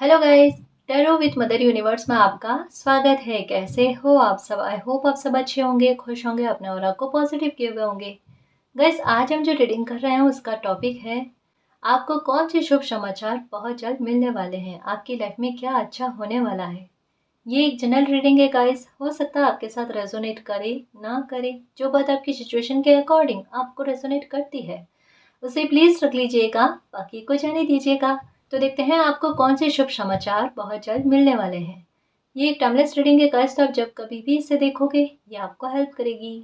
Hello guys, tarot with mother universe में आपका स्वागत है। कैसे हो आप सब? आई होप आप सब अच्छे होंगे, खुश होंगे, अपने और आपको पॉजिटिव किए हुए होंगे। गाइस, आज हम जो रीडिंग कर रहे हैं उसका टॉपिक है आपको कौन से शुभ समाचार बहुत जल्द मिलने वाले हैं, आपकी लाइफ में क्या अच्छा होने वाला है। ये एक जनरल रीडिंग है गाइस, हो सकता है आपके साथ रेजोनेट करे ना करे। जो बात आपकी सिचुएशन के अकॉर्डिंग आपको रेजोनेट करती है उसे प्लीज रख लीजिएगा, बाकी को जाने दीजिएगा। तो देखते हैं आपको कौन से शुभ समाचार बहुत जल्द मिलने वाले हैं। ये एक टाइमलेस रीडिंग है गाइस, तो आप जब कभी भी इसे देखोगे ये आपको हेल्प करेगी।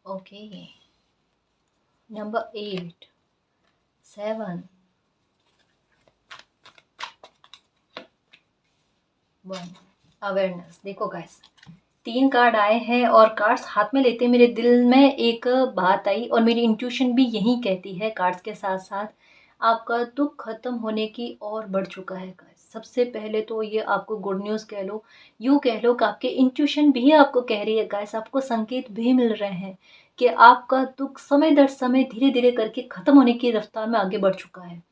Okay, number 8, 7, 1, awareness. देखो गाइस, 3 कार्ड आए हैं और कार्ड्स हाथ में लेते मेरे दिल में एक बात आई और मेरी इंट्यूशन भी यही कहती है। कार्ड्स के साथ साथ आपका दुख खत्म होने की और बढ़ चुका है गाइस। सबसे पहले तो ये आपको गुड न्यूज़ कह लो, यूँ कह लो कि आपके इंट्यूशन भी आपको कह रही है गाइस, आपको संकेत भी मिल रहे हैं कि आपका दुख समय दर समय धीरे धीरे करके खत्म होने की रफ्तार में आगे बढ़ चुका है।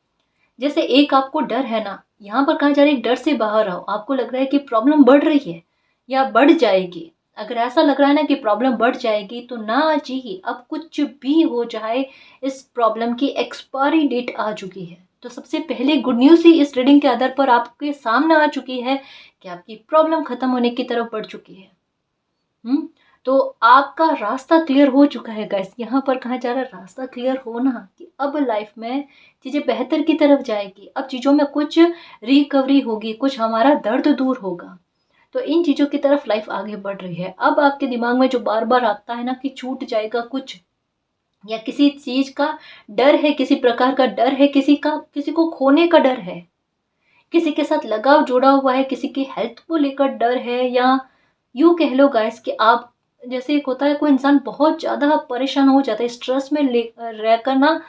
जैसे एक आपको डर है ना, यहाँ पर कहा जा रहा है डर से बाहर आओ। आपको लग रहा है कि प्रॉब्लम बढ़ रही है या बढ़ जाएगी। अगर ऐसा लग रहा है ना कि प्रॉब्लम बढ़ जाएगी तो ना जी, अब कुछ भी हो जाए इस प्रॉब्लम की एक्सपायरी डेट आ चुकी है। तो सबसे पहले गुड न्यूज़ ही इस रीडिंग के आधार पर आपके सामने आ चुकी है कि आपकी प्रॉब्लम खत्म होने की तरफ बढ़ चुकी है। हुँ? तो आपका रास्ता क्लियर हो चुका है गाइस। यहाँ पर कहा जा रहा है रास्ता क्लियर होना कि अब लाइफ में चीज़ें बेहतर की तरफ जाएगी। अब चीज़ों में कुछ रिकवरी होगी, कुछ हमारा दर्द दूर होगा। तो इन चीज़ों की तरफ लाइफ आगे बढ़ रही है। अब आपके दिमाग में जो बार-बार आता है ना कि छूट जाएगा कुछ या किसी चीज़ का डर है, किसी प्रकार का डर है, किसी को खोने का डर है, किसी के साथ लगाव जुड़ा हुआ है, किसी की हेल्थ को लेकर डर है, या यूँ कह लो गाइस कि आप जैसे एक होता है कोई इंसान बहुत ज़्यादा परेशान हो जाता है, स्ट्रेस में ले रहकर ना,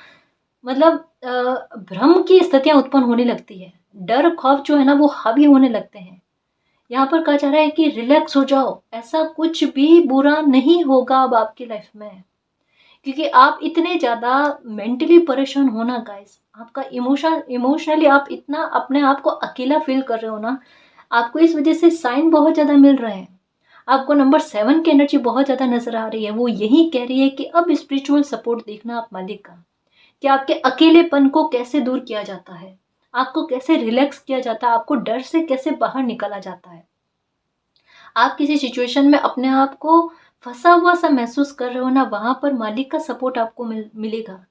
मतलब भ्रम की स्थितियाँ उत्पन्न होने लगती है। डर खौफ जो है ना वो हावी होने लगते हैं। यहाँ पर कहा जा रहा है कि रिलैक्स हो जाओ, ऐसा कुछ भी बुरा नहीं होगा अब आपकी लाइफ में। क्योंकि आप इतने ज़्यादा मेंटली परेशान हो ना गाइस, आपका इमोशनली आप इतना अपने आप को अकेला फील कर रहे हो ना, आपको इस वजह से साइन बहुत ज़्यादा मिल रहे हैं। आपको नंबर 7 की एनर्जी बहुत ज़्यादा नज़र आ रही है। वो यही कह रही है कि अब स्पिरिचुअल सपोर्ट देखना आप मालिक का, कि आपके अकेलेपन को कैसे दूर किया जाता है, आपको कैसे रिलैक्स किया जाता है, आपको डर से कैसे बाहर निकाला जाता है। आप किसी सिचुएशन में अपने आप को फंसा हुआ सा महसूस कर रहे हो ना, वहाँ पर मालिक का सपोर्ट आपको मिलेगा।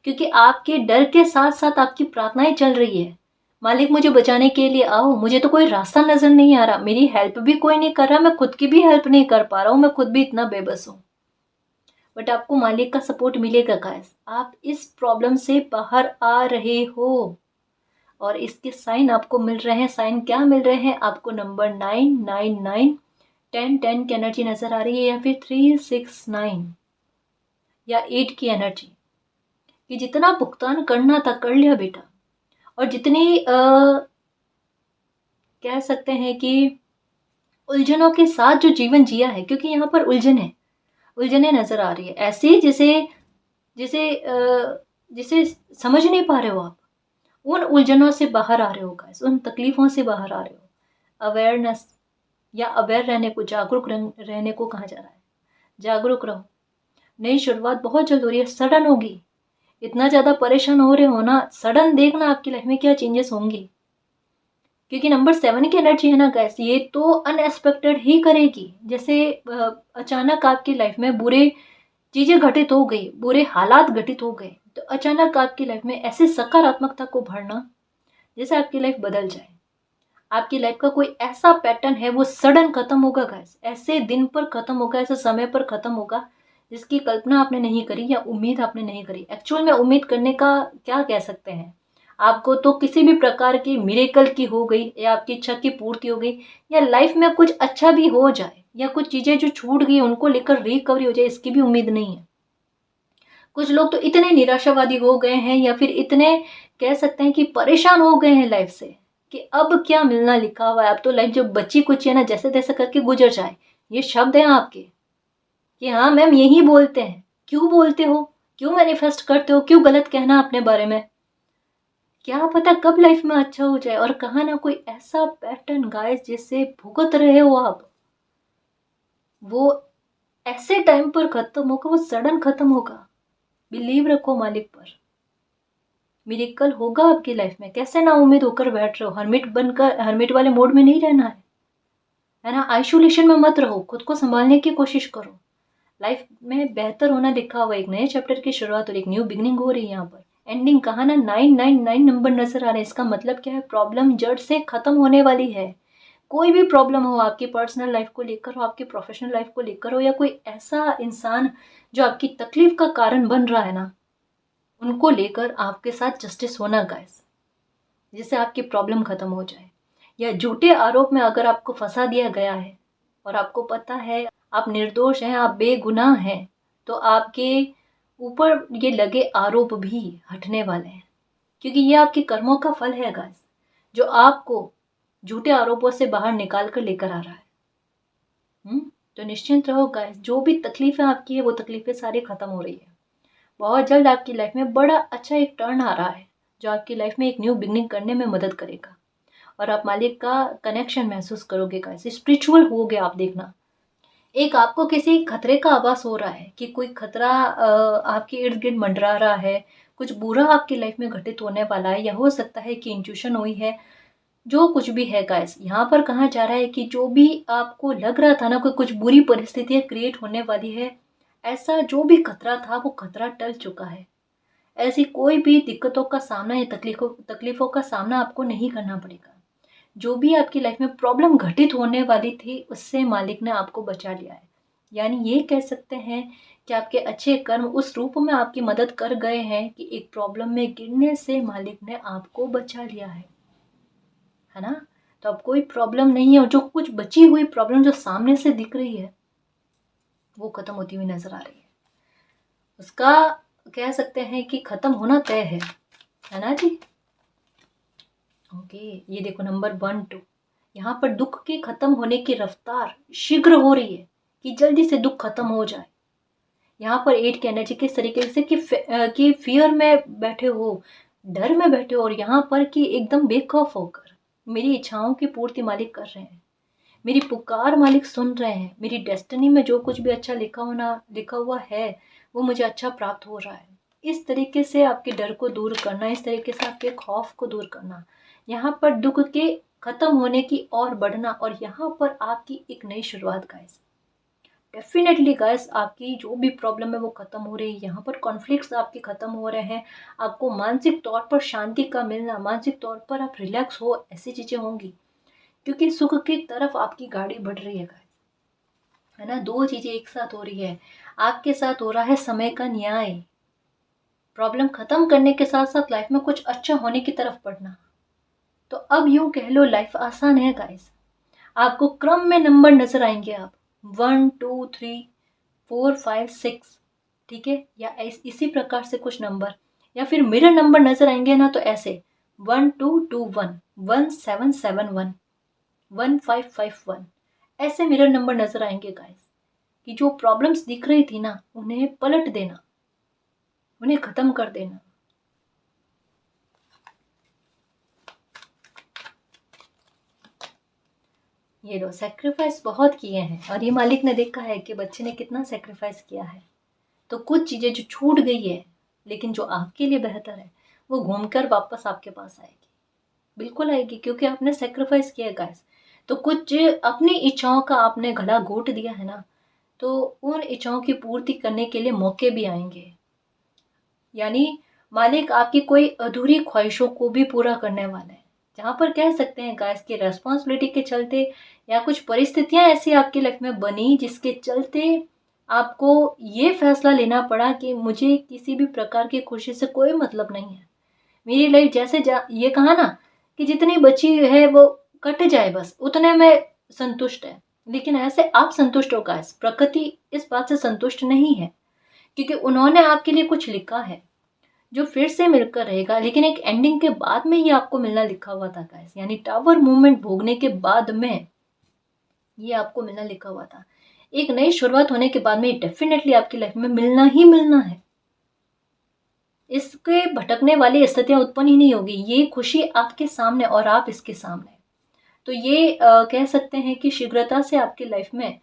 क्योंकि आपके डर के साथ साथ आपकी प्रार्थनाएं चल रही है। मालिक मुझे बचाने के लिए आओ, मुझे तो कोई रास्ता नजर नहीं आ रहा, मेरी हेल्प भी कोई नहीं कर रहा, मैं खुद की भी हेल्प नहीं कर पा रहा हूँ, मैं खुद भी इतना बेबस हूँ। बट आपको मालिक का सपोर्ट मिलेगा गाइस, आप इस प्रॉब्लम से बाहर आ रहे हो और इसके साइन आपको मिल रहे हैं। साइन क्या मिल रहे हैं आपको? नंबर 999, 10 की एनर्जी नजर आ रही है, या फिर 369 या 8 की एनर्जी, कि जितना भुगतान करना था कर लिया बेटा। और जितनी कह सकते हैं कि उलझनों के साथ जो जीवन जिया है, क्योंकि यहाँ पर उलझने नजर आ रही है ऐसी जिसे जिसे जिसे समझ नहीं पा रहे हो आप। उन उलझनों से बाहर आ रहे हो गाइस, उन तकलीफों से बाहर आ रहे हो। अवेयरनेस या अवेयर रहने को, जागरूक रहने को कहा जा रहा है। जागरूक रहो, नई शुरुआत बहुत जल्द हो रही है, सडन होगी। इतना ज़्यादा परेशान हो रहे हो ना, सडन देखना आपकी लाइफ में क्या चेंजेस होंगे। क्योंकि नंबर 7 की एनर्जी है ना गैस, ये तो अनएक्सपेक्टेड ही करेगी। जैसे अचानक आपकी लाइफ में बुरे चीज़ें घटित हो गई, बुरे हालात घटित हो गए, तो अचानक आपकी लाइफ में ऐसे सकारात्मकता को भरना, जैसे आपकी लाइफ बदल जाए। आपकी लाइफ का कोई ऐसा पैटर्न है वो सडन खत्म होगा गाइस, ऐसे दिन पर खत्म होगा, ऐसे समय पर खत्म होगा जिसकी कल्पना आपने नहीं करी या उम्मीद आपने नहीं करी। एक्चुअल में उम्मीद करने का क्या कह सकते हैं, आपको तो किसी भी प्रकार की मिरेकल की हो गई, या आपकी इच्छा की पूर्ति हो गई, या लाइफ में कुछ अच्छा भी हो जाए, या कुछ चीज़ें जो छूट गई उनको लेकर रिकवरी हो जाए, इसकी भी उम्मीद नहीं है। कुछ लोग तो इतने निराशावादी हो गए हैं या फिर इतने कह सकते हैं कि परेशान हो गए हैं लाइफ से कि अब क्या मिलना लिखा हुआ है, अब तो लाइफ जो बची कुछ है ना जैसे तैसे करके गुजर जाए। ये शब्द हैं आपके कि हाँ मैम यही बोलते हैं। क्यों बोलते हो, क्यों मैनिफेस्ट करते हो, क्यों गलत कहना अपने बारे में? क्या पता कब लाइफ में अच्छा हो जाए। और कहा ना कोई ऐसा पैटर्न गाइस जिससे भुगत रहे हो आप, वो ऐसे टाइम पर खत्म होगा, वो सडन खत्म होगा। बिलीव रखो मालिक पर, मिरेकल होगा आपकी लाइफ में। कैसे ना उम्मीद होकर बैठ रहे हो, हर्मिट बनकर, हर्मिट वाले मोड में नहीं रहना है ना। आइसोलेशन में मत रहो, खुद को संभालने की कोशिश करो। लाइफ में बेहतर होना लिखा हुआ, एक नए चैप्टर की शुरुआत और एक न्यू बिगनिंग हो रही है। यहाँ पर एंडिंग कहा ना 999 नंबर नजर आ रहे हैं। इसका मतलब क्या है, प्रॉब्लम जड़ से खत्म होने वाली है। कोई भी प्रॉब्लम हो, आपकी पर्सनल लाइफ को लेकर हो, आपकी प्रोफेशनल लाइफ को लेकर हो, या कोई ऐसा इंसान जो आपकी तकलीफ का कारण बन रहा है ना, उनको लेकर आपके साथ जस्टिस होना गाइस, जिससे आपकी प्रॉब्लम खत्म हो जाए। या झूठे आरोप में अगर आपको फंसा दिया गया है और आपको पता है आप निर्दोष हैं, आप बेगुनाह हैं, तो आपके ऊपर ये लगे आरोप भी हटने वाले हैं, क्योंकि ये आपके कर्मों का फल है गाइस, जो आपको झूठे आरोपों से बाहर निकाल कर लेकर आ रहा है। तो निश्चिंत रहो गाइस, जो भी तकलीफें आपकी है वो तकलीफें सारी खत्म हो रही है। बहुत जल्द आपकी लाइफ में बड़ा अच्छा एक टर्न आ रहा है, जो आपकी लाइफ में एक न्यू बिगनिंग करने में मदद करेगा और आप मालिक का कनेक्शन महसूस करोगे गाइस। स्पिरिचुअल होगे आप, देखना। एक आपको किसी खतरे का आभास हो रहा है कि कोई खतरा आपके इर्द गिर्द मंडरा रहा है, कुछ बुरा आपकी लाइफ में घटित होने वाला है, या हो सकता है कि इंट्यूशन हुई है। जो कुछ भी है गाइस, यहाँ पर कहा जा रहा है कि जो भी आपको लग रहा था ना कोई कुछ बुरी परिस्थितियां क्रिएट होने वाली है, ऐसा जो भी खतरा था वो खतरा टल चुका है। ऐसी कोई भी दिक्कतों का सामना या तकलीफों का सामना आपको नहीं करना पड़ेगा। जो भी आपकी लाइफ में प्रॉब्लम घटित होने वाली थी, उससे मालिक ने आपको बचा लिया है। यानी ये कह सकते हैं कि आपके अच्छे कर्म उस रूप में आपकी मदद कर गए हैं कि एक प्रॉब्लम में गिरने से मालिक ने आपको बचा लिया है ना। तो अब कोई प्रॉब्लम नहीं है, और जो कुछ बची हुई प्रॉब्लम जो सामने से दिख रही है वो खत्म होती हुई नजर आ रही है। उसका कह सकते हैं कि खत्म होना तय है ना जी। ओके, ये देखो नंबर 1 2, यहाँ पर दुख के खत्म होने की रफ्तार शीघ्र हो रही है कि जल्दी से दुख खत्म हो जाए। यहाँ पर 8 की एनर्जी किस तरीके से कि फियर में बैठे हो, डर में बैठे हो, और यहाँ पर कि एकदम बेखौफ होकर मेरी इच्छाओं की पूर्ति मालिक कर रहे हैं, मेरी पुकार मालिक सुन रहे हैं, मेरी डेस्टिनी में जो कुछ भी अच्छा लिखा हुआ है वो मुझे अच्छा प्राप्त हो रहा है। इस तरीके से आपके डर को दूर करना, इस तरीके से आपके खौफ को दूर करना, यहाँ पर दुख के खत्म होने की और बढ़ना, और यहाँ पर आपकी एक नई शुरुआत गाइस। डेफिनेटली गाइस, आपकी जो भी प्रॉब्लम है वो खत्म हो रही है। यहाँ पर कॉन्फ्लिक्ट्स आपके खत्म हो रहे हैं, आपको मानसिक तौर पर शांति का मिलना, मानसिक तौर पर आप रिलैक्स हो, ऐसी चीजें होंगी, क्योंकि सुख की तरफ आपकी गाड़ी बढ़ रही है गाइस, है ना। दो चीजें एक साथ हो रही है, आपके साथ हो रहा है समय का न्याय, प्रॉब्लम खत्म करने के साथ साथ लाइफ में कुछ अच्छा होने की तरफ बढ़ना। तो अब यूं कह लो लाइफ आसान है गाइस। आपको क्रम में नंबर नजर आएंगे, आप 1 2 3 4 5 6, ठीक है, या इसी प्रकार से कुछ नंबर, या फिर मिरर नंबर नजर आएंगे ना, तो ऐसे 1 2 2 1 1 7 7 1 1 5 5 1, ऐसे मिरर नंबर नजर आएंगे गाइस, कि जो प्रॉब्लम्स दिख रही थी ना उन्हें पलट देना, उन्हें खत्म कर देना। ये लो, सेक्रीफाइस बहुत किए हैं, और ये मालिक ने देखा है कि बच्चे ने कितना सेक्रीफाइस किया है। तो कुछ चीजें जो छूट गई है लेकिन जो आपके लिए बेहतर है, वो घूमकर वापस आपके पास आएगी, बिल्कुल आएगी, क्योंकि आपने सेक्रीफाइस किया गाइस। तो कुछ अपनी इच्छाओं का आपने गला घोट दिया है ना, तो उन इच्छाओं की पूर्ति करने के लिए मौके भी आएंगे। यानी मालिक आपकी कोई अधूरी ख्वाहिशों को भी पूरा करने वाला है। जहाँ पर कह सकते हैं गाइस की रेस्पॉन्सिबिलिटी के चलते, या कुछ परिस्थितियां ऐसी आपकी लाइफ में बनी जिसके चलते आपको ये फैसला लेना पड़ा कि मुझे किसी भी प्रकार की खुशी से कोई मतलब नहीं है। मेरी लाइफ जैसे ये कहा ना कि जितनी बची है वो कट जाए, बस उतने में संतुष्ट है। लेकिन ऐसे आप संतुष्ट हो गाइस, प्रकृति इस बात से संतुष्ट नहीं है, क्योंकि उन्होंने आपके लिए कुछ लिखा है जो फिर से मिलकर रहेगा, लेकिन एक एंडिंग के बाद में ये आपको मिलना लिखा हुआ था गाइस। यानी टावर मूवमेंट भोगने के बाद में ये आपको मिलना लिखा हुआ था। एक नई शुरुआत होने के बाद में ये डेफिनेटली आपकी लाइफ में मिलना ही मिलना है। इसके भटकने वाली स्थितियां उत्पन्न ही नहीं होगी। ये खुशी आपके सामने और आप इसके सामने। तो ये कह सकते हैं कि शीघ्रता से आपकी लाइफ में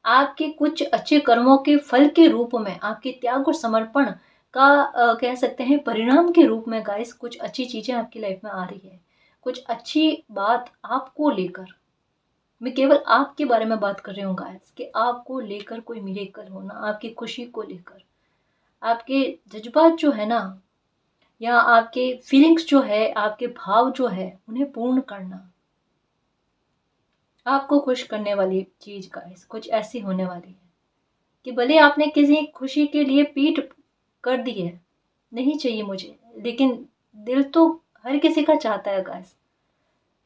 आपके कुछ अच्छे कर्मों के फल के रूप में, आपके त्याग और समर्पण का कह सकते हैं परिणाम के रूप में गाइस कुछ अच्छी चीज़ें आपकी लाइफ में आ रही है। कुछ अच्छी बात आपको लेकर, मैं केवल आपके बारे में बात कर रही हूँ गाइस, कि आपको लेकर कोई मिरेकल होना, आपकी खुशी को लेकर, आपके जज्बात जो है ना, या आपके फीलिंग्स जो है, आपके भाव जो है, उन्हें पूर्ण करना, आपको खुश करने वाली चीज गाइस कुछ ऐसी होने वाली है कि भले आपने किसी खुशी के लिए पीठ कर दी है, नहीं चाहिए मुझे, लेकिन दिल तो हर किसी का चाहता है गाइस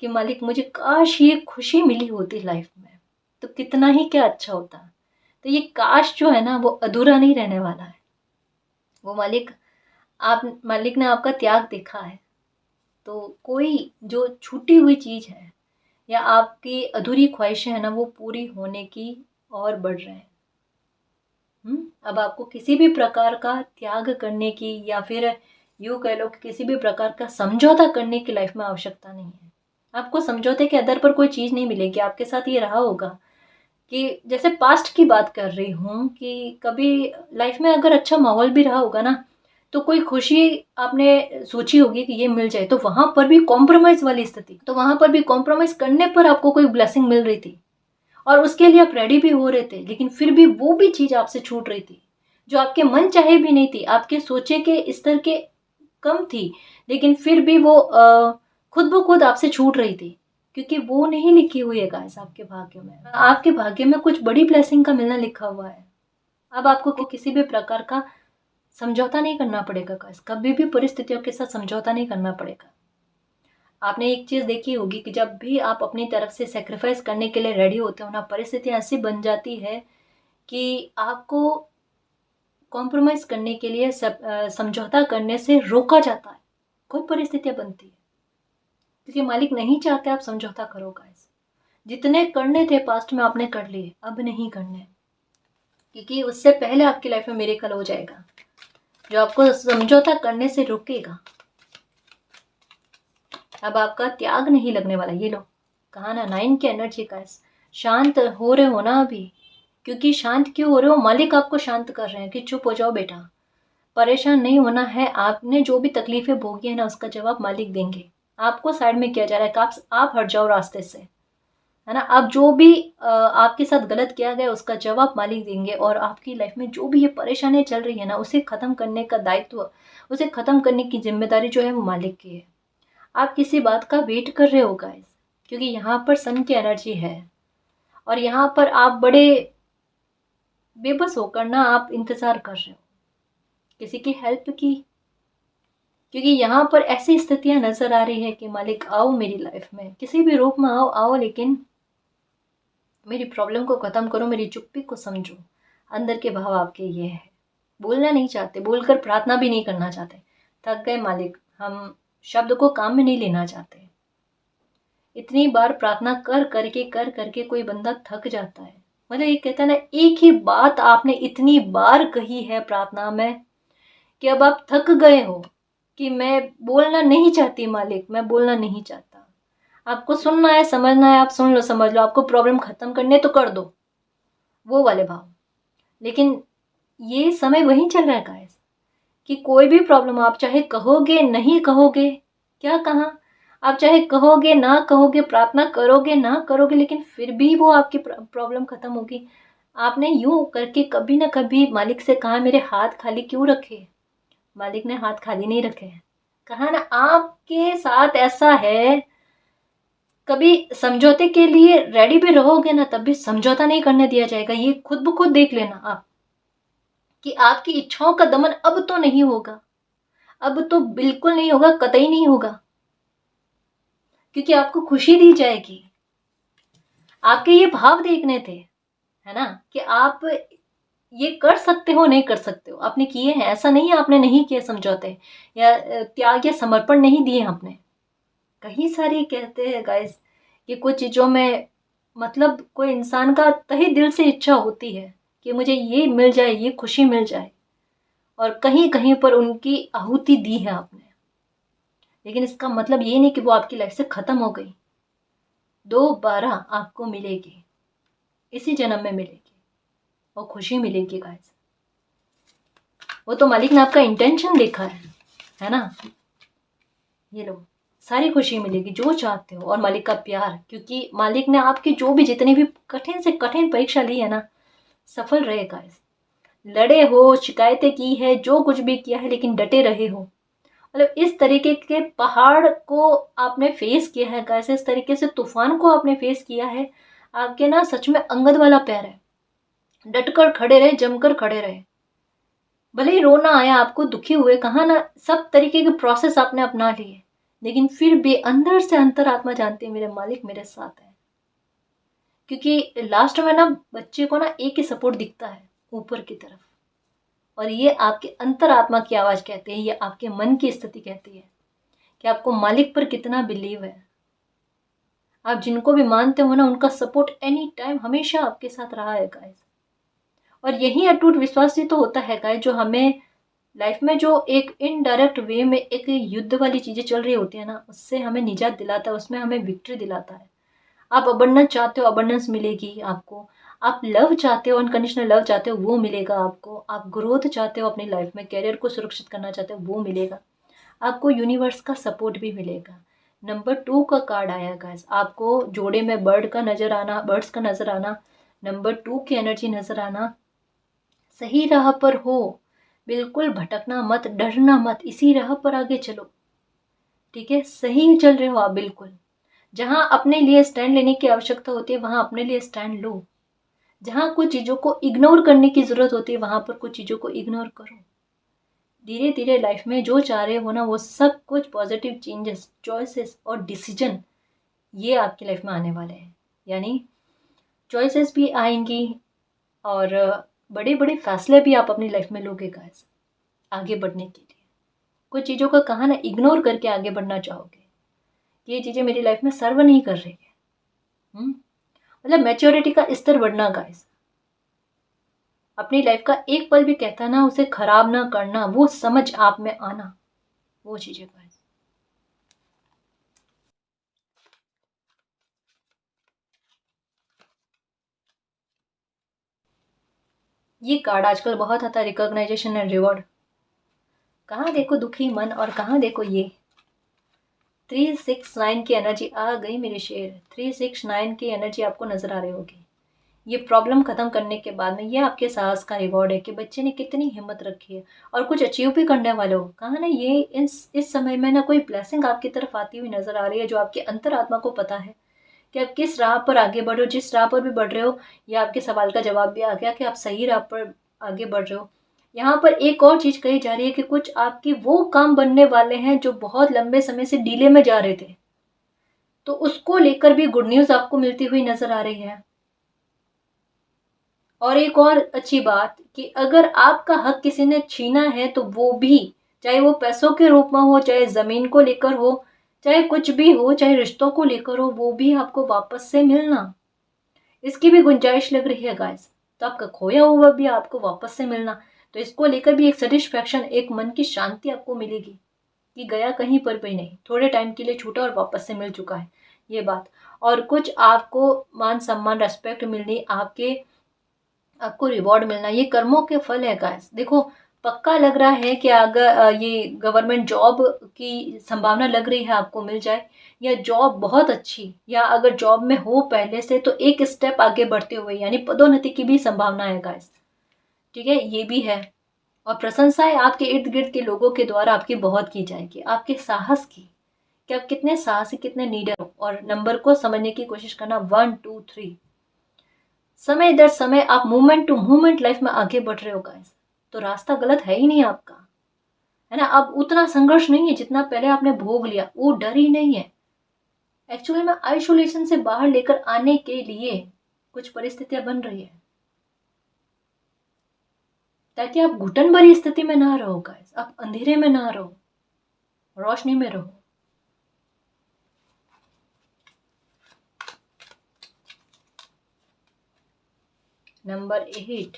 कि मालिक मुझे काश ये खुशी मिली होती लाइफ में, तो कितना ही क्या अच्छा होता। तो ये काश जो है ना वो अधूरा नहीं रहने वाला है। वो मालिक ने आपका त्याग देखा है। तो कोई जो छूटी हुई चीज है या आपकी अधूरी ख्वाहिशें हैं ना, वो पूरी होने की और बढ़ रहे हैं। अब आपको किसी भी प्रकार का त्याग करने की, या फिर यूँ कह लो कि किसी भी प्रकार का समझौता करने की लाइफ में आवश्यकता नहीं है। आपको समझौते के आधार पर कोई चीज़ नहीं मिलेगी। आपके साथ ये रहा होगा कि जैसे पास्ट की बात कर रही हूँ कि कभी लाइफ में अगर अच्छा माहौल भी रहा होगा ना, तो कोई खुशी आपने सोची होगी कि ये मिल जाए, तो वहां पर भी कॉम्प्रोमाइज वाली स्थिति, तो वहां पर भी कॉम्प्रोमाइज करने पर आपको कोई ब्लेसिंग मिल रही थी और उसके लिए आप रेडी भी हो रहे थे, लेकिन फिर भी वो भी चीज आपसे छूट रही थी जो आपके मन चाहे भी नहीं थी, आपके सोचे के स्तर के कम थी, लेकिन फिर भी वो खुद ब खुद आपसे छूट रही थी, क्योंकि वो नहीं लिखी हुई है गाइस आपके भाग्य में। आपके भाग्य में कुछ बड़ी ब्लेसिंग का मिलना लिखा हुआ है। अब आपको किसी भी प्रकार का समझौता नहीं करना पड़ेगा गाइस, कभी भी परिस्थितियों के साथ समझौता नहीं करना पड़ेगा। आपने एक चीज देखी होगी कि जब भी आप अपनी तरफ से सेक्रीफाइस करने के लिए रेडी होते हो ना, परिस्थितियां ऐसी बन जाती है कि आपको कॉम्प्रोमाइज करने के लिए समझौता करने से रोका जाता है। कोई परिस्थितियां बनती है क्योंकि मालिक नहीं चाहते आप समझौता करो गाइस। जितने करने थे पास्ट में आपने कर लिए, अब नहीं करने, क्योंकि उससे पहले आपकी लाइफ में मिरेकल हो जाएगा जो आपको समझौता करने से रोकेगा। अब आपका त्याग नहीं लगने वाला। ये लो, कहा ना 9 की एनर्जी का। शांत हो रहे हो ना अभी, क्योंकि शांत क्यों हो रहे हो, मालिक आपको शांत कर रहे हैं कि चुप हो जाओ बेटा, परेशान नहीं होना है। आपने जो भी तकलीफें भोगी है ना, उसका जवाब मालिक देंगे। आपको साइड में किया जा रहा है कि आप हट जाओ रास्ते से, है ना। आप जो भी आपके साथ गलत किया गया उसका जवाब मालिक देंगे, और आपकी लाइफ में जो भी ये परेशानियां चल रही है ना, उसे खत्म करने का दायित्व, उसे खत्म करने की जिम्मेदारी जो है वो मालिक की है। आप किसी बात का वेट कर रहे हो गाइस, क्योंकि यहाँ पर सन की एनर्जी है और यहाँ पर आप बड़े बेबस होकर ना आप इंतजार कर रहे हो किसी की हेल्प की, क्योंकि यहाँ पर ऐसी स्थितियां नजर आ रही है कि मालिक आओ मेरी लाइफ में, किसी भी रूप में आओ आओ, लेकिन मेरी प्रॉब्लम को खत्म करो, मेरी चुप्पी को समझो। अंदर के भाव आपके ये है, बोलना नहीं चाहते, बोलकर प्रार्थना भी नहीं करना चाहते। थक गए मालिक, हम शब्द को काम में नहीं लेना चाहते। इतनी बार प्रार्थना कर करके कोई बंदा थक जाता है। मतलब ये कहता है ना, एक ही बात आपने इतनी बार कही है प्रार्थना में कि अब आप थक गए हो कि मैं बोलना नहीं चाहती मालिक, मैं बोलना नहीं चाहता। आपको सुनना है, समझना है, आप सुन लो, समझ लो, आपको प्रॉब्लम खत्म करनी है तो कर दो, वो वाले भाव। लेकिन ये समय वही चल रहा है गाइस कि कोई भी प्रॉब्लम आप चाहे कहोगे नहीं कहोगे, क्या कहा, आप चाहे कहोगे ना कहोगे, प्रार्थना करोगे ना करोगे, लेकिन फिर भी वो आपकी प्रॉब्लम खत्म होगी। आपने यूं करके कभी ना कभी मालिक से कहा मेरे हाथ खाली क्यों रखे, मालिक ने हाथ खाली नहीं रखे हैं। कहा ना आपके साथ ऐसा है, कभी समझौते के लिए रेडी भी रहोगे ना, तब भी समझौता नहीं करने दिया जाएगा। ये खुद ब खुद देख लेना आप कि आपकी इच्छाओं का दमन अब तो नहीं होगा, अब तो बिल्कुल नहीं होगा, कतई नहीं होगा, क्योंकि आपको खुशी दी जाएगी। आपके ये भाव देखने थे, है ना, कि आप ये कर सकते हो नहीं कर सकते हो, आपने किए हैं, ऐसा नहीं है आपने नहीं किए समझौते या त्याग या समर्पण नहीं दिए आपने। कई सारे कहते हैं गाइस कि कुछ चीज़ों में मतलब कोई इंसान का तहे दिल से इच्छा होती है कि मुझे ये मिल जाए, ये खुशी मिल जाए, और कहीं कहीं पर उनकी आहुति दी है आपने, लेकिन इसका मतलब ये नहीं कि वो आपकी लाइफ से खत्म हो गई। दोबारा आपको मिलेगी, इसी जन्म में मिलेगी, और खुशी मिलेगी गाइस। वो तो मालिक ने आपका इंटेंशन देखा है ना। ये लो, सारी खुशी मिलेगी जो चाहते हो, और मालिक का प्यार, क्योंकि मालिक ने आपकी जो भी जितनी भी कठिन से कठिन परीक्षा ली है ना, सफल रहे गाइस। लड़े हो, शिकायतें की है, जो कुछ भी किया है, लेकिन डटे रहे हो। मतलब इस तरीके के पहाड़ को आपने फेस किया है गाइस, इस तरीके से तूफान को आपने फेस किया है। आपके ना सच में अंगद वाला प्यार है। डटकर खड़े रहे, जमकर खड़े रहे, भले ही रोना आया आपको, दुखी हुए, कहा ना, सब तरीके के प्रोसेस आपने अपना लिए, लेकिन फिर भी अंदर से अंतरात्मा जानती है मेरे मालिक मेरे साथ है। क्योंकि लास्ट में ना बच्चे को ना एक ही सपोर्ट दिखता है ऊपर की तरफ, और ये आपके अंतरात्मा की आवाज कहती है, ये आपके मन की स्थिति कहती है कि आपको मालिक पर कितना बिलीव है। आप जिनको भी मानते हो ना, उनका सपोर्ट एनी टाइम हमेशा आपके साथ रहा है गाइस। और यही अटूट विश्वास ही तो होता है गाइस, जो हमें लाइफ में जो एक इनडायरेक्ट वे में एक युद्ध वाली चीजें चल रही होती है ना, उससे हमें निजात दिलाता है, उसमें हमें विक्ट्री दिलाता है। आप अबंडेंस चाहते हो, अबंडेंस मिलेगी आपको। आप लव चाहते हो, अनकंडीशनल लव चाहते हो, वो मिलेगा आपको। आप ग्रोथ चाहते हो अपनी लाइफ में, कैरियर को सुरक्षित करना चाहते हो, वो मिलेगा आपको। यूनिवर्स का सपोर्ट भी मिलेगा। नंबर 2 का कार्ड आया गाइस, आपको जोड़े में बर्ड का नजर आना, बर्ड्स का नजर आना, नंबर 2 की एनर्जी नजर आना। सही राह पर हो, बिल्कुल भटकना मत, डरना मत, इसी राह पर आगे चलो। ठीक है, सही चल रहे हो आप बिल्कुल। जहां अपने लिए स्टैंड लेने की आवश्यकता होती है, वहां अपने लिए स्टैंड लो। जहां कुछ चीजों को इग्नोर करने की जरूरत होती है, वहां पर कुछ चीजों को इग्नोर करो। धीरे धीरे लाइफ में जो चाह रहे हो ना, वो सब कुछ पॉजिटिव चेंजेस, चॉइसेस और डिसीजन, ये आपकी लाइफ में आने वाले हैं। यानी चॉइसेस भी आएंगी, और बड़े बड़े फैसले भी आप अपनी लाइफ में लोगे गाइस, आगे बढ़ने के लिए। कुछ चीज़ों का कहा ना, इग्नोर करके आगे बढ़ना चाहोगे, ये चीज़ें मेरी लाइफ में सर्व नहीं कर रही है। मतलब मैच्योरिटी का स्तर बढ़ना गाइस। अपनी लाइफ का एक पल भी कहता है ना, उसे खराब ना करना, वो समझ आप में आना, वो चीज़ें गाइस। ये कार्ड आजकल बहुत आता है, रिकॉग्नाइजेशन एंड रिवॉर्ड। कहाँ देखो दुखी मन, और कहाँ देखो ये 369 की एनर्जी आ गई मेरे शेर। 369 की एनर्जी आपको नजर आ रही होगी। ये प्रॉब्लम खत्म करने के बाद में ये आपके साहस का रिवॉर्ड है कि बच्चे ने कितनी हिम्मत रखी है, और कुछ अचीव भी करने वाले हो। कहा ना, ये इस समय में ना कोई ब्लेसिंग आपकी तरफ आती हुई नजर आ रही है, जो आपके अंतरात्मा को पता है कि आप किस राह पर आगे बढ़ रहे हो। जिस राह पर भी बढ़ रहे हो, ये आपके सवाल का जवाब भी आ गया कि आप सही राह पर आगे बढ़ रहे हो। यहाँ पर एक और चीज कही जा रही है कि कुछ आपके वो काम बनने वाले हैं जो बहुत लंबे समय से डीले में जा रहे थे, तो उसको लेकर भी गुड न्यूज आपको मिलती हुई नजर आ रही है। और एक और अच्छी बात कि अगर आपका हक किसी ने छीना है, तो वो भी, चाहे वो पैसों के रूप में हो, चाहे जमीन को लेकर हो, चाहे कुछ भी हो, चाहे रिश्तों को लेकर हो, वो भी आपको वापस से मिलना, इसकी भी गुंजाइश लग रही है गाइस। तो आपका खोया हुआ भी आपको वापस से मिलना, तो इसको लेकर भी एक सेटिस्फैक्शन, एक मन की शांति आपको मिलेगी कि गया कहीं पर भी नहीं, थोड़े टाइम के लिए छूटा और वापस से मिल चुका है, ये बात। और कुछ आपको मान सम्मान, रेस्पेक्ट मिलनी, आपको रिवॉर्ड मिलना, ये कर्मों के फल है गाइस। देखो, पक्का लग रहा है कि अगर ये गवर्नमेंट जॉब की संभावना लग रही है आपको मिल जाए, या जॉब बहुत अच्छी, या अगर जॉब में हो पहले से तो एक स्टेप आगे बढ़ते हुए, यानी पदोन्नति की भी संभावना है गाइस। ठीक है, ये भी है। और प्रशंसाएं आपके इर्द गिर्द के लोगों के द्वारा आपकी बहुत की जाएगी, आपके साहस की, कि आप कितने साहसी, कितने नीडर हो। और नंबर को समझने की कोशिश करना, 1 2 3। समय दर समय आप मूवमेंट टू मूवमेंट लाइफ में आगे बढ़ रहे हो गाइस, तो रास्ता गलत है ही नहीं आपका, है ना। अब उतना संघर्ष नहीं है जितना पहले आपने भोग लिया, वो डर ही नहीं है। एक्चुअली में आइसोलेशन से बाहर लेकर आने के लिए कुछ परिस्थितियां बन रही है। ताकि आप घुटन भरी स्थिति में ना रहो गाइस, आप अंधेरे में ना रहो, रोशनी में रहो। नंबर 8,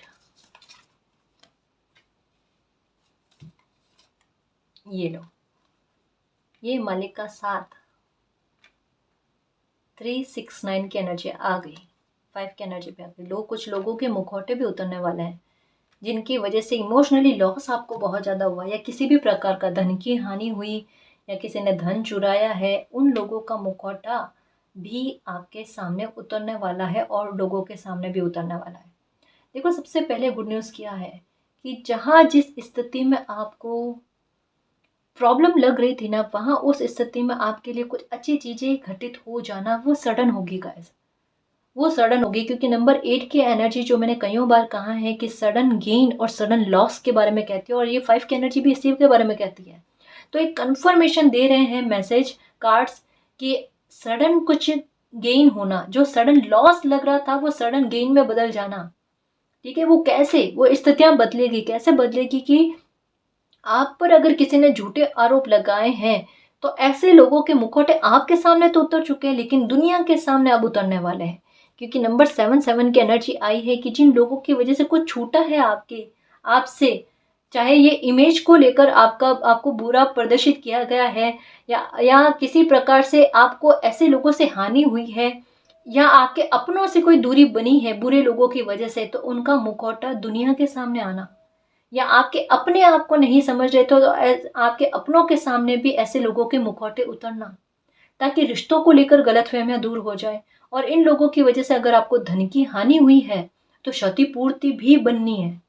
ये लो, ये मालिक का साथ 369 की एनर्जी आ गई, 5 की एनर्जी पे आ गई। कुछ लोगों के मुखौटे भी उतरने वाले हैं, जिनकी वजह से इमोशनली लॉस आपको बहुत ज़्यादा हुआ, या किसी भी प्रकार का धन की हानि हुई, या किसी ने धन चुराया है, उन लोगों का मुखौटा भी आपके सामने उतरने वाला है और लोगों के सामने भी उतरने वाला है। देखो, सबसे पहले गुड न्यूज़ क्या है कि जहाँ जिस स्थिति में आपको प्रॉब्लम लग रही थी ना, वहाँ उस स्थिति में आपके लिए कुछ अच्छी चीज़ें घटित हो जाना वो सडन होगी गाइस, वो सडन होगी। क्योंकि नंबर 8 की एनर्जी, जो मैंने कईयों बार कहा है कि सडन गेन और सडन लॉस के बारे में कहती है, और ये 5 की एनर्जी भी इसी के बारे में कहती है। तो एक कन्फर्मेशन दे रहे हैं मैसेज कार्ड्स कि सडन कुछ गेन होना, जो सडन लॉस लग रहा था वो सडन गेन में बदल जाना। ठीक है, वो कैसे, वो स्थितियां बदलेगी, कैसे बदलेगी कि आप पर अगर किसी ने झूठे आरोप लगाए हैं, तो ऐसे लोगों के मुखौटे आपके सामने तो उतर चुके हैं, लेकिन दुनिया के सामने अब उतरने वाले हैं। क्योंकि नंबर 7 की एनर्जी आई है कि जिन लोगों की वजह से कुछ छूटा है आपसे, चाहे ये इमेज को लेकर आपको बुरा प्रदर्शित किया गया है, या किसी प्रकार से आपको ऐसे लोगों से हानि हुई है, या आपके अपनों से कोई दूरी बनी है बुरे लोगों की वजह से, तो उनका मुखौटा दुनिया के सामने आना, या आपके अपने आप को नहीं समझ रहे तो आपके अपनों के सामने भी ऐसे लोगों के मुखौटे उतरना, ताकि रिश्तों को लेकर गलतफहमियां दूर हो जाए। और इन लोगों की वजह से अगर आपको धन की हानि हुई है तो क्षतिपूर्ति भी बननी है,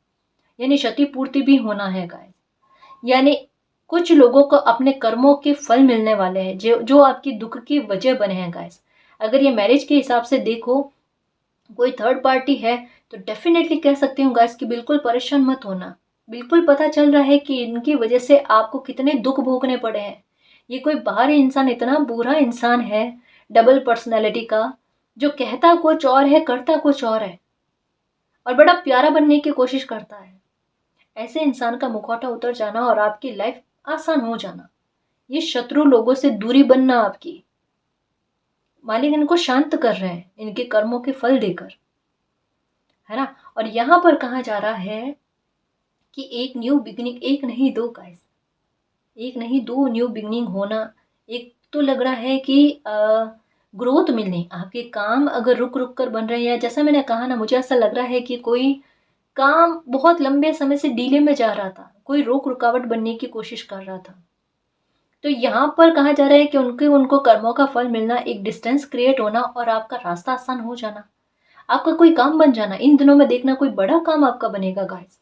यानी क्षतिपूर्ति भी होना है गाइस। यानी कुछ लोगों को अपने कर्मों के फल मिलने वाले हैं, जो आपकी दुख की वजह बने हैं गाइस। अगर ये मैरिज के हिसाब से देखो, कोई थर्ड पार्टी है, तो डेफिनेटली कह सकती हूँ गाइस कि बिल्कुल परेशान मत होना। बिल्कुल पता चल रहा है कि इनकी वजह से आपको कितने दुख भोगने पड़े हैं। ये कोई बाहरी इंसान इतना बुरा इंसान है, डबल पर्सनैलिटी का, जो कहता कुछ और है करता कुछ और है, और बड़ा प्यारा बनने की कोशिश करता है। ऐसे इंसान का मुखौटा उतर जाना और आपकी लाइफ आसान हो जाना, ये शत्रु लोगों से दूरी बनना आपकी, मालिक इनको शांत कर रहे हैं इनके कर्मों के फल देकर, है ना। और यहां पर कहा जा रहा है कि एक न्यू बिगिनिंग, एक नहीं दो गाइस, एक नहीं दो न्यू बिगिनिंग होना। एक तो लग रहा है कि ग्रोथ मिलनी, आपके काम अगर रुक रुक कर बन रहे हैं, जैसा मैंने कहा ना, मुझे ऐसा लग रहा है कि कोई काम बहुत लंबे समय से डिले में जा रहा था, कोई रोक रुकावट बनने की कोशिश कर रहा था। तो यहाँ पर कहा जा रहा है कि उनको कर्मों का फल मिलना, एक डिस्टेंस क्रिएट होना, और आपका रास्ता आसान हो जाना, आपका कोई काम बन जाना। इन दिनों में देखना कोई बड़ा काम आपका बनेगा गाइस।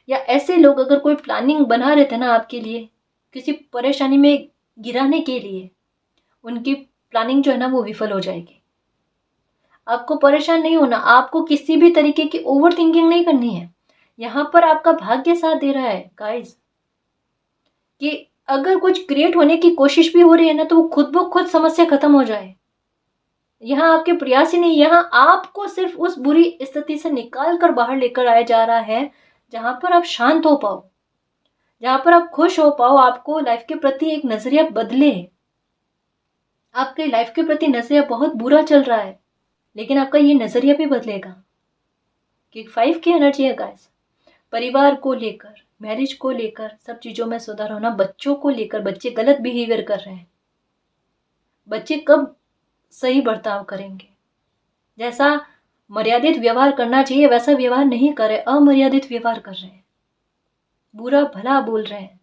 या ऐसे लोग अगर कोई प्लानिंग बना रहे थे ना आपके लिए, किसी परेशानी में गिराने के लिए, उनकी प्लानिंग जो है ना वो विफल हो जाएगी। आपको परेशान नहीं होना, आपको किसी भी तरीके की ओवर थिंकिंग नहीं करनी है। यहाँ पर आपका भाग्य साथ दे रहा है गाइस, कि अगर कुछ क्रिएट होने की कोशिश भी हो रही है ना, तो वो खुद ब खुद समस्या खत्म हो जाए। यहाँ आपके प्रयास ही नहीं, यहाँ आपको सिर्फ उस बुरी स्थिति से निकाल कर बाहर लेकर आया जा रहा है, जहां पर आप शांत हो पाओ, जहां पर आप खुश हो पाओ, आपको लाइफ के प्रति एक नजरिया बदले। आपके लाइफ के प्रति नजरिया बहुत बुरा चल रहा है, लेकिन आपका ये नजरिया भी बदलेगा। कि 5 की एनर्जी है गाइस, परिवार को लेकर, मैरिज को लेकर, सब चीजों में सुधार होना। बच्चों को लेकर, बच्चे गलत बिहेवियर कर रहे हैं, बच्चे कब सही बर्ताव करेंगे, जैसा मर्यादित व्यवहार करना चाहिए वैसा व्यवहार नहीं कर रहे, अमर्यादित व्यवहार कर रहे हैं, बुरा भला बोल रहे हैं,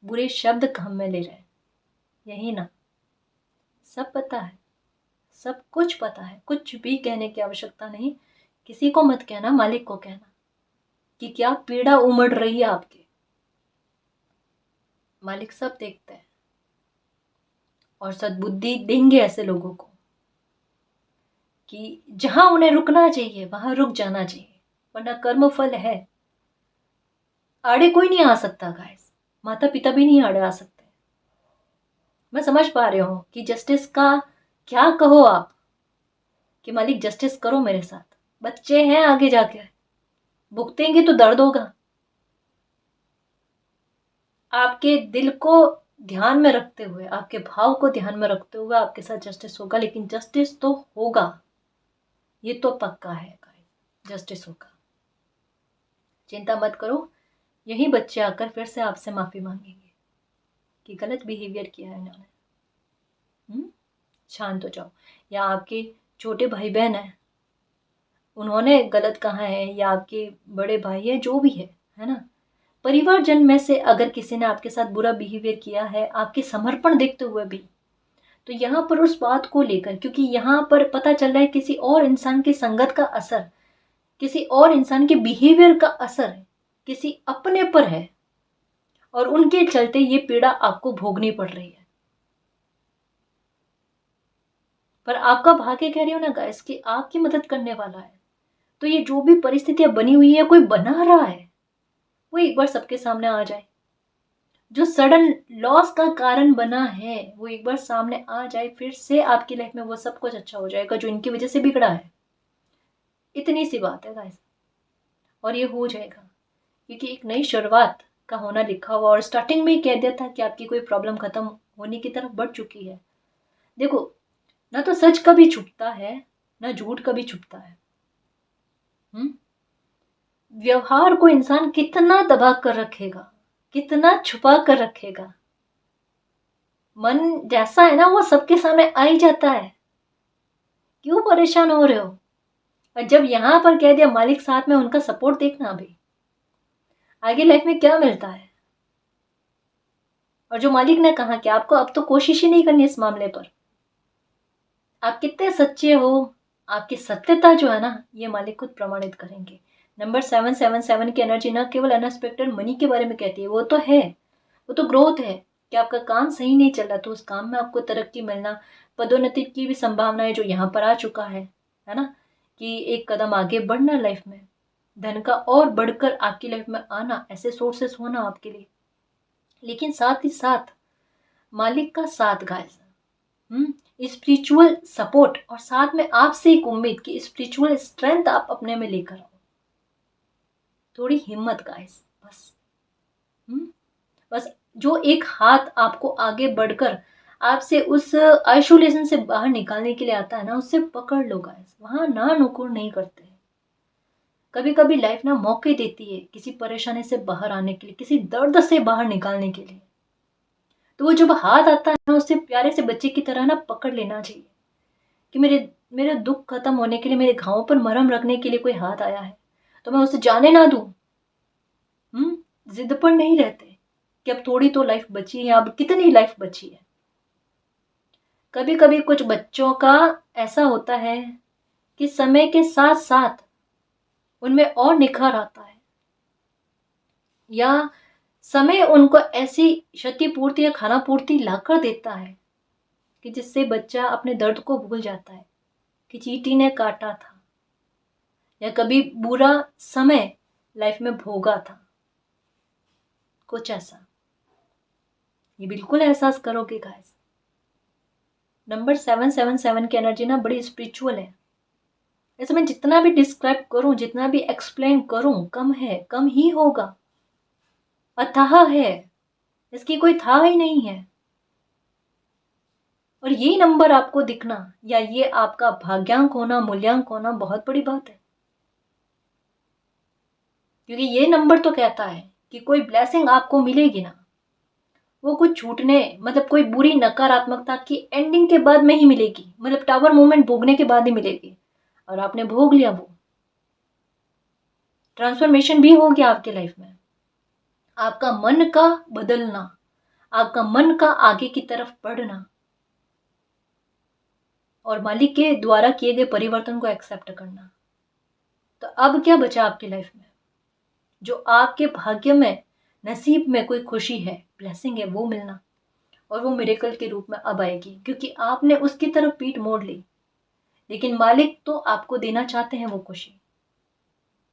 बुरे शब्द काम में ले रहे हैं। यही ना, सब पता है, सब कुछ पता है, कुछ भी कहने की आवश्यकता नहीं। किसी को मत कहना, मालिक को कहना कि क्या पीड़ा उमड़ रही है आपके। मालिक सब देखते हैं और सद्बुद्धि देंगे ऐसे लोगों को कि जहां उन्हें रुकना चाहिए वहां रुक जाना चाहिए, वरना कर्म फल है। आड़े कोई नहीं आ सकता गाइस, माता पिता भी नहीं आड़े आ सकते। मैं समझ पा रही हूं कि जस्टिस का क्या कहो आप, कि मालिक जस्टिस करो मेरे साथ, बच्चे हैं आगे जाके, भुगतेंगे तो दर्द होगा। आपके दिल को ध्यान में रखते हुए, आपके भाव को ध्यान में रखते हुए आपके साथ जस्टिस होगा, लेकिन जस्टिस तो होगा, ये तो पक्का है गाइस, जस्टिस होगा। चिंता मत करो, यही बच्चे आकर फिर से आपसे माफी मांगेंगे कि गलत बिहेवियर किया है इन्होंने। शांत हो जाओ। या आपके छोटे भाई बहन हैं, उन्होंने गलत कहा है, या आपके बड़े भाई है, जो भी है ना, परिवारजन में से अगर किसी ने आपके साथ बुरा बिहेवियर किया है आपके समर्पण देखते हुए भी, तो यहाँ पर उस बात को लेकर, क्योंकि यहाँ पर पता चल रहा है किसी और इंसान की संगत का असर, किसी और इंसान के बिहेवियर का असर किसी अपने पर है, और उनके चलते ये पीड़ा आपको भोगनी पड़ रही है। पर आपका भाग्य कह रही हो ना गाइस कि आपकी मदद करने वाला है, तो ये जो भी परिस्थितियां बनी हुई है, कोई बना रहा है, वो एक बार सबके सामने आ जाए। जो सडन लॉस का कारण बना है वो एक बार सामने आ जाए, फिर से आपकी लाइफ में वो सब कुछ अच्छा हो जाएगा जो इनकी वजह से बिगड़ा है। इतनी सी बात है गाइस, और ये हो जाएगा, क्योंकि एक नई शुरुआत का होना लिखा हुआ, और स्टार्टिंग में ही कह दिया था कि आपकी कोई प्रॉब्लम खत्म होने की तरफ बढ़ चुकी है। देखो, ना तो सच कभी छुपता है, ना झूठ कभी छुपता है। व्यवहार को इंसान कितना दबा कर रखेगा, कितना छुपा कर रखेगा, मन जैसा है ना वो सबके सामने आ ही जाता है। क्यों परेशान हो रहे हो? और जब यहां पर कह दिया मालिक साथ में, उनका सपोर्ट देखना अभी आगे लाइफ में क्या मिलता है। और जो मालिक ने कहा कि आपको अब तो कोशिश ही नहीं करनी इस मामले पर, आप कितने सच्चे हो, आपकी सत्यता जो है ना, ये मालिक खुद प्रमाणित करेंगे। नंबर 777 की एनर्जी ना केवल अनएक्सपेक्टेड मनी के बारे में कहती है, वो तो है, वो तो ग्रोथ है कि आपका काम सही नहीं चल रहा तो उस काम में आपको तरक्की मिलना, पदोन्नति की भी संभावना है जो यहाँ पर आ चुका है ना, कि एक कदम आगे बढ़ना लाइफ में, धन का और बढ़कर आपकी लाइफ में आना, ऐसे सोर्सेस होना आपके लिए। लेकिन साथ ही साथ मालिक का साथ गाइस, स्पिरिचुअल सपोर्ट, और साथ में आपसे एक उम्मीद कि स्पिरिचुअल स्ट्रेंथ आप अपने में लेकर आओ। थोड़ी हिम्मत गाइस, बस बस जो एक हाथ आपको आगे बढ़कर आपसे उस आइसोलेशन से बाहर निकालने के लिए आता है ना, उससे पकड़ लो गाइस। वहां ना नुकुर नहीं करते। कभी कभी लाइफ ना मौके देती है किसी परेशानी से बाहर आने के लिए, किसी दर्द से बाहर निकालने के लिए, तो वो जब हाथ आता है ना, उससे प्यारे से बच्चे की तरह ना पकड़ लेना चाहिए कि मेरे मेरे दुख खत्म होने के लिए, मेरे घावों पर मरहम रखने के लिए कोई हाथ आया है, तो मैं उसे जाने ना दूं। जिद पर नहीं रहते कि अब थोड़ी तो लाइफ बची है, अब कितनी लाइफ बची है। कभी कभी कुछ बच्चों का ऐसा होता है कि समय के साथ साथ उनमें और निखार आता है, या समय उनको ऐसी क्षतिपूर्ति या खाना पूर्ति लाकर देता है कि जिससे बच्चा अपने दर्द को भूल जाता है कि चींटी ने काटा था, या कभी बुरा समय लाइफ में भोगा था, कुछ ऐसा। ये बिल्कुल एहसास करोगे गाइस। नंबर 777 की एनर्जी ना बड़ी स्पिरिचुअल है। ऐसे मैं जितना भी डिस्क्राइब करूं, जितना भी एक्सप्लेन करूं, कम है, कम ही होगा। अथाह है, इसकी कोई था ही नहीं है। और ये नंबर आपको दिखना, या ये आपका भाग्यांक होना, मूल्यांक होना, बहुत बड़ी बात है। क्योंकि ये नंबर तो कहता है कि कोई ब्लेसिंग आपको मिलेगी ना, वो कुछ छूटने, मतलब कोई बुरी नकारात्मकता की एंडिंग के बाद में ही मिलेगी, मतलब टावर मूवमेंट भोगने के बाद ही मिलेगी। और आपने भोग लिया, वो ट्रांसफॉर्मेशन भी हो गया आपके लाइफ में। आपका मन का बदलना, आपका मन का आगे की तरफ बढ़ना, और मालिक के द्वारा किए गए परिवर्तन को एक्सेप्ट करना। तो अब क्या बचा आपकी लाइफ में? जो आपके भाग्य में, नसीब में कोई खुशी है, ब्लेसिंग है, वो मिलना। और वो मिरेकल के रूप में अब आएगी, क्योंकि आपने उसकी तरफ पीठ मोड़ ली। लेकिन मालिक तो आपको देना चाहते हैं वो खुशी,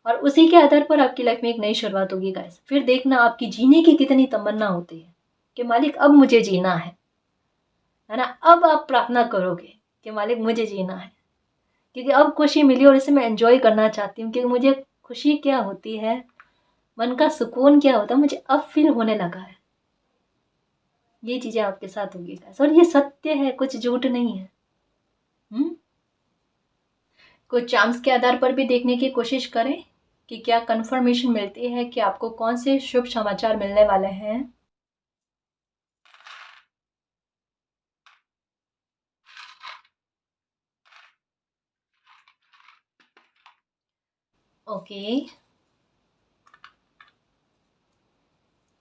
और उसी के आधार पर आपकी लाइफ में एक नई शुरुआत होगी गाइस। फिर देखना आपकी जीने की कितनी तमन्ना होती है कि मालिक अब मुझे जीना है ना। अब आप प्रार्थना करोगे कि मालिक मुझे जीना है, क्योंकि अब खुशी मिली और इसे मैं एंजॉय करना चाहती हूँ, क्योंकि मुझे खुशी क्या होती है, मन का सुकून क्या होता है, मुझे अब फील होने लगा है। ये चीज़ें आपके साथ होगी गाइस, और ये सत्य है, कुछ झूठ नहीं है। कुछ चांस के आधार पर भी देखने की कोशिश करें कि क्या कंफर्मेशन मिलती है कि आपको कौन से शुभ समाचार मिलने वाले हैं। ओके,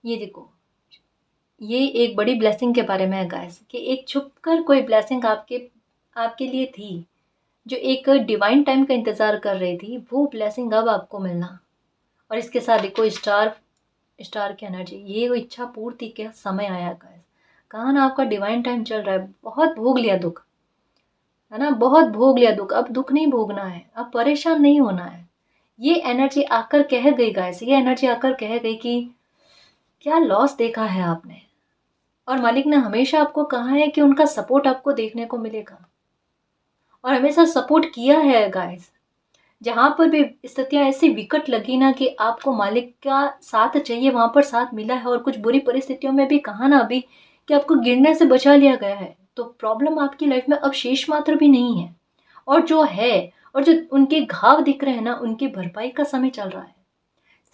ये देखो, ये एक बड़ी ब्लेसिंग के बारे में है गाइस, कि एक छुप कर कोई ब्लेसिंग आपके आपके लिए थी, जो एक डिवाइन टाइम का इंतज़ार कर रही थी, वो ब्लेसिंग अब आपको मिलना। और इसके साथ देखो स्टार, स्टार की एनर्जी, ये वो इच्छा पूर्ति के समय आया गाइस। कहा ना आपका डिवाइन टाइम चल रहा है, बहुत भोग लिया दुख, है ना, बहुत भोग लिया दुख, अब दुख नहीं भोगना है, अब परेशान नहीं होना है। ये एनर्जी आकर कह गई गाइस, ये एनर्जी आकर कह गई कि क्या लॉस देखा है आपने, और मालिक ने हमेशा आपको कहा है कि उनका सपोर्ट आपको देखने को मिलेगा, और हमेशा सपोर्ट किया है गाइस। जहाँ पर भी स्थितियाँ ऐसी विकट लगी ना कि आपको मालिक का साथ चाहिए, वहाँ पर साथ मिला है। और कुछ बुरी परिस्थितियों में भी कहा ना अभी कि आपको गिरने से बचा लिया गया है, तो प्रॉब्लम आपकी लाइफ में अब शेष मात्र भी नहीं है, और जो है, और जो उनके घाव दिख रहे हैं ना, उनकी भरपाई का समय चल रहा है।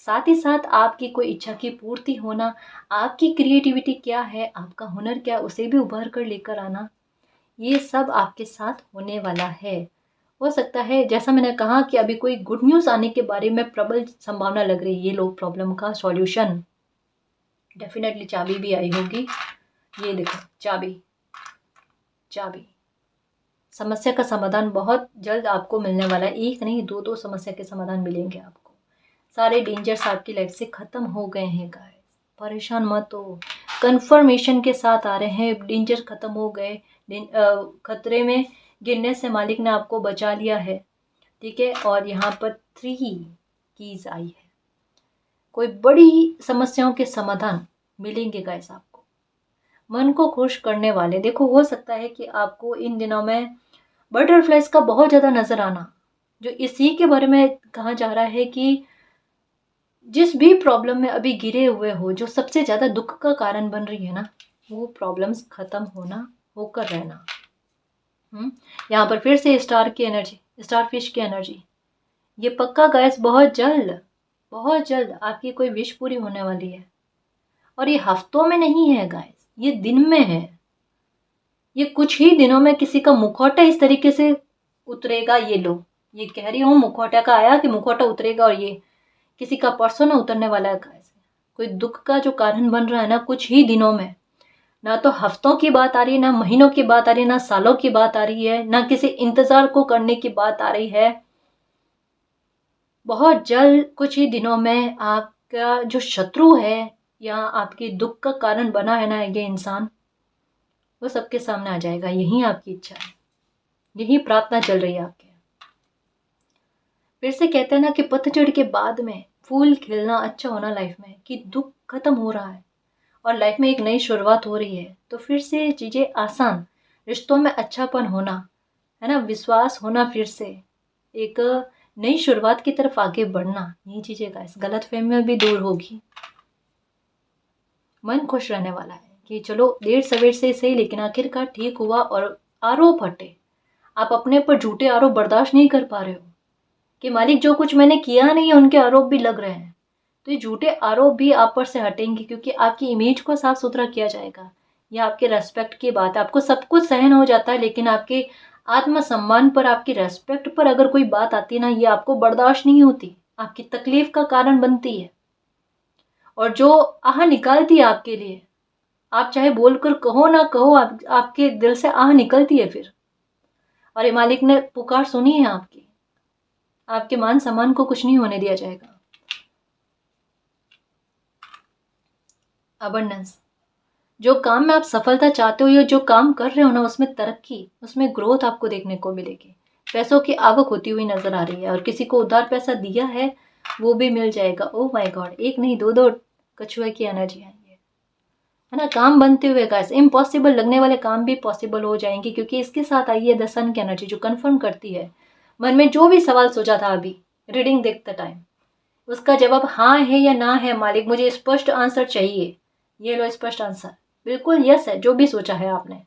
साथ ही साथ आपकी कोई इच्छा की पूर्ति होना, आपकी क्रिएटिविटी क्या है, आपका हुनर क्या है, उसे भी उभर कर लेकर आना, ये सब आपके साथ होने वाला है। हो सकता है, जैसा मैंने कहा, कि अभी कोई गुड न्यूज़ आने के बारे में प्रबल संभावना लग रही है। ये लो प्रॉब्लम का सॉल्यूशन, डेफिनेटली चाबी भी आई होगी। ये देखो चाबी, चाबी, समस्या का समाधान बहुत जल्द आपको मिलने वाला है। एक नहीं, दो दो समस्या के समाधान मिलेंगे आपको। सारे डेंजर्स आपकी लाइफ से ख़त्म हो गए हैं गाइस, परेशान मत हो। कन्फर्मेशन के साथ आ रहे हैं, डेंजर ख़त्म हो गए, खतरे में गिरने से मालिक ने आपको बचा लिया है, ठीक है। और यहाँ पर 3 कीज आई है, कोई बड़ी समस्याओं के समाधान मिलेंगे गाइस आपको, मन को खुश करने वाले। देखो, हो सकता है कि आपको इन दिनों में बटरफ्लाइज का बहुत ज़्यादा नज़र आना, जो इसी के बारे में कहा जा रहा है कि जिस भी प्रॉब्लम में अभी गिरे हुए हो, जो सबसे ज़्यादा दुख का कारण बन रही है ना, वो प्रॉब्लम्स ख़त्म होना, होकर रहना। यहाँ पर फिर से स्टार की एनर्जी, स्टार फिश की एनर्जी, ये पक्का गाइस, बहुत जल्द, बहुत जल्द आपकी कोई विश पूरी होने वाली है। और ये हफ्तों में नहीं है गाइस, ये दिन में है। ये कुछ ही दिनों में किसी का मुखौटा इस तरीके से उतरेगा। ये लो, ये कह रही हूँ, मुखौटा का आया कि मुखौटा उतरेगा, और ये किसी का परसों ना उतरने वाला है गाइस। कोई दुख का जो कारण बन रहा है ना, कुछ ही दिनों में, ना तो हफ्तों की बात आ रही है, ना महीनों की बात आ रही है, ना सालों की बात आ रही है, ना किसी इंतजार को करने की बात आ रही है। बहुत जल्द, कुछ ही दिनों में, आपका जो शत्रु है या आपके दुख का कारण बना है ना ये इंसान, वो सबके सामने आ जाएगा। यही आपकी इच्छा है, यही प्रार्थना चल रही है आपके। फिर से कहते हैं ना कि पतझड़ के बाद में फूल खिलना, अच्छा होना लाइफ में, कि दुख खत्म हो रहा है और लाइफ में एक नई शुरुआत हो रही है, तो फिर से चीज़ें आसान, रिश्तों में अच्छापन होना, है ना, विश्वास होना, फिर से एक नई शुरुआत की तरफ आगे बढ़ना, यही चीज़ें गाइस, गलतफहमी भी दूर होगी, मन खुश रहने वाला है कि चलो देर सवेर से सही, लेकिन आखिरकार ठीक हुआ। और आरोप हटे, आप अपने पर झूठे आरोप बर्दाश्त नहीं कर पा रहे हो कि मालिक जो कुछ मैंने किया नहीं है, उनके आरोप भी लग रहे हैं, तो ये झूठे आरोप भी आप पर से हटेंगे, क्योंकि आपकी इमेज को साफ सुथरा किया जाएगा। यह आपके रेस्पेक्ट की बात है, आपको सब कुछ सहन हो जाता है, लेकिन आपके आत्मसम्मान पर, आपकी रेस्पेक्ट पर अगर कोई बात आती है ना, ये आपको बर्दाश्त नहीं होती, आपकी तकलीफ का कारण बनती है, और जो आह निकालती है आपके लिए, आप चाहे बोलकर कहो ना कहो, आपके दिल से आह निकलती है फिर। और ये मालिक ने पुकार सुनी है आपकी, आपके मान सम्मान को कुछ नहीं होने दिया जाएगा। अबंडेंस, जो काम में आप सफलता चाहते हो, या जो काम कर रहे हो ना, उसमें तरक्की, उसमें ग्रोथ आपको देखने को मिलेगी। पैसों की आवक होती हुई नजर आ रही है, और किसी को उधार पैसा दिया है वो भी मिल जाएगा। ओह माय गॉड, एक नहीं, दो दो कछुए की एनर्जी है ये, है ना। काम बनते हुए गाइस, इम्पॉसिबल लगने वाले काम भी पॉसिबल हो जाएंगे, क्योंकि इसके साथ आई है द सन की एनर्जी, जो कंफर्म करती है मन में जो भी सवाल सोचा था अभी रीडिंग देखते टाइम, उसका जवाब हाँ है या ना है, मालिक मुझे स्पष्ट आंसर चाहिए। ये लो स्पष्ट आंसर, बिल्कुल यस है। जो भी सोचा है आपने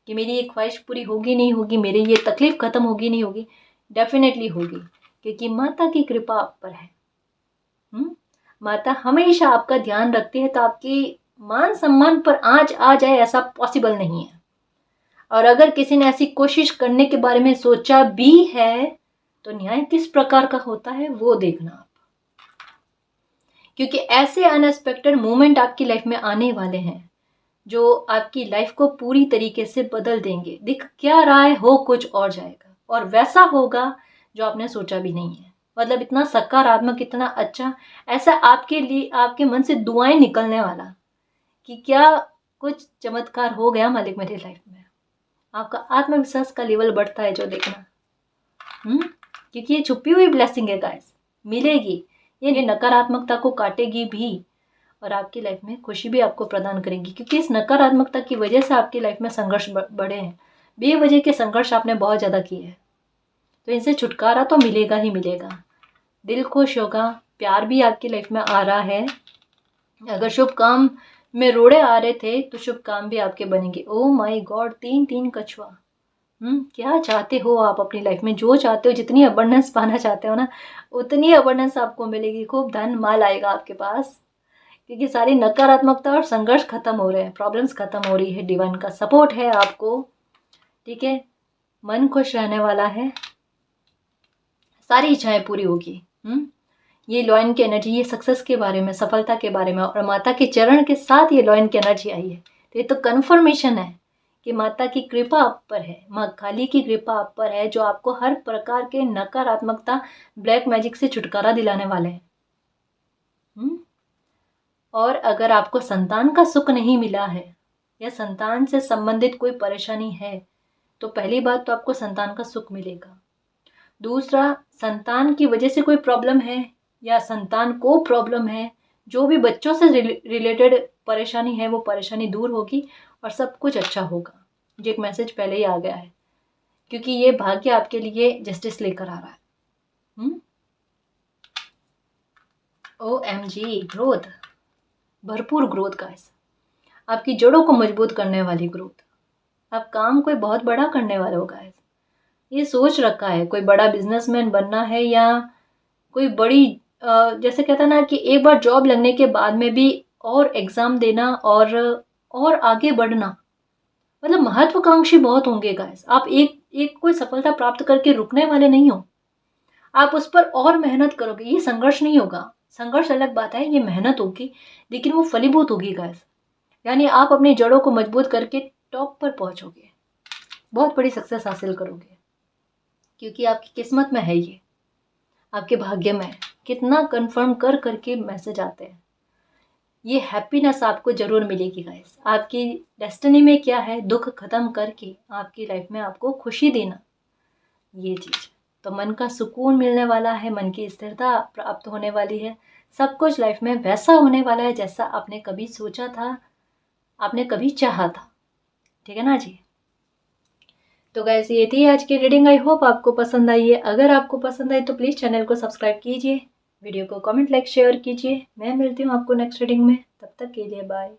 कि मेरी ये ख्वाहिश पूरी होगी नहीं होगी, मेरी ये तकलीफ खत्म होगी नहीं होगी, डेफिनेटली होगी, क्योंकि माता की कृपा आप पर है। माता हमेशा आपका ध्यान रखती है, तो आपकी मान सम्मान पर आँच आ जाए ऐसा पॉसिबल नहीं है। और अगर किसी ने ऐसी कोशिश करने के बारे में सोचा भी है तो न्याय किस प्रकार का होता है वो देखना आप, क्योंकि ऐसे अनएक्सपेक्टेड मोमेंट आपकी लाइफ में आने वाले हैं जो आपकी लाइफ को पूरी तरीके से बदल देंगे। दिख क्या रहा है, हो कुछ और जाएगा, और वैसा होगा जो आपने सोचा भी नहीं है। मतलब इतना सकारात्मक, इतना अच्छा, ऐसा आपके लिए आपके मन से दुआएं निकलने वाला कि क्या कुछ चमत्कार हो गया मालिक मेरी लाइफ में। आपका आत्मविश्वास का लेवल बढ़ता है जो देखना। क्योंकि ये छुपी हुई ब्लेसिंग है गाइस, मिलेगी। ये नकारात्मकता को काटेगी भी और आपकी लाइफ में खुशी भी आपको प्रदान करेगी, क्योंकि इस नकारात्मकता की वजह से आपकी लाइफ में संघर्ष बढ़े हैं। बेवजह के संघर्ष आपने बहुत ज़्यादा किए हैं, तो इनसे छुटकारा तो मिलेगा ही मिलेगा। दिल खुश होगा, प्यार भी आपकी लाइफ में आ रहा है। अगर शुभ काम में रोड़े आ रहे थे तो शुभ काम भी आपके बनेंगे। ओ माय गॉड, 3 कछुआ। क्या चाहते हो आप अपनी लाइफ में, जो चाहते हो, जितनी अबंडेंस पाना चाहते हो ना, उतनी अबंडेंस आपको मिलेगी। खूब धन माल आएगा आपके पास, क्योंकि सारी नकारात्मकता और संघर्ष खत्म हो रहे हैं, प्रॉब्लम्स खत्म हो रही है, डिवाइन का सपोर्ट है आपको। ठीक है, मन खुश रहने वाला है, सारी इच्छाएं पूरी होगी। ये लॉयन की एनर्जी, ये सक्सेस के बारे में, सफलता के बारे में, और माता के चरण के साथ ये लॉयन की एनर्जी आई है, तो ये तो कन्फर्मेशन है कि माता की कृपा आप पर है, माँ काली की कृपा आप पर है, जो आपको हर प्रकार के नकारात्मकता, ब्लैक मैजिक से छुटकारा दिलाने वाले हैं। और अगर आपको संतान का सुख नहीं मिला है या संतान से संबंधित कोई परेशानी है, तो पहली बात तो आपको संतान का सुख मिलेगा। दूसरा, संतान की वजह से कोई प्रॉब्लम है या संतान को प्रॉब्लम है, जो भी बच्चों से रिलेटेड परेशानी है, वो परेशानी दूर होगी और सब कुछ अच्छा होगा। जो एक मैसेज पहले ही आ गया है, क्योंकि ये भाग्य आपके लिए जस्टिस लेकर आ रहा है। OMG, ग्रोथ, भरपूर ग्रोथ गाइस, आपकी जड़ों को मजबूत करने वाली ग्रोथ। आप काम कोई बहुत बड़ा करने वाले हो गाइस, ये सोच रखा है, कोई बड़ा बिजनेसमैन बनना है या कोई बड़ी जैसे कहता ना कि एक बार जॉब लगने के बाद में भी और एग्ज़ाम देना और आगे बढ़ना, मतलब महत्वाकांक्षी बहुत होंगे गाइस। आप एक कोई सफलता प्राप्त करके रुकने वाले नहीं हो, आप उस पर और मेहनत करोगे। ये संघर्ष नहीं होगा, संघर्ष अलग बात है, ये मेहनत होगी, लेकिन वो फलीभूत होगी गाइस। यानी आप अपनी जड़ों को मजबूत करके टॉप पर पहुंचोगे, बहुत बड़ी सक्सेस हासिल करोगे, क्योंकि आपकी किस्मत में है, ये आपके भाग्य में है। कितना कंफर्म कर करके मैसेज आते हैं। ये हैप्पीनेस आपको जरूर मिलेगी गाइस। आपकी डेस्टिनी में क्या है, दुख खत्म करके आपकी लाइफ में आपको खुशी देना, ये चीज़। तो मन का सुकून मिलने वाला है, मन की स्थिरता प्राप्त होने वाली है, सब कुछ लाइफ में वैसा होने वाला है जैसा आपने कभी सोचा था, आपने कभी चाहा था। ठीक है ना जी। तो गाइस, ये थी आज की रीडिंग। आई होप आपको पसंद आई है। अगर आपको पसंद आई तो प्लीज़ चैनल को सब्सक्राइब कीजिए, वीडियो को कमेंट, लाइक, शेयर कीजिए। मैं मिलती हूँ आपको नेक्स्ट रीडिंग में, तब तक के लिए बाय।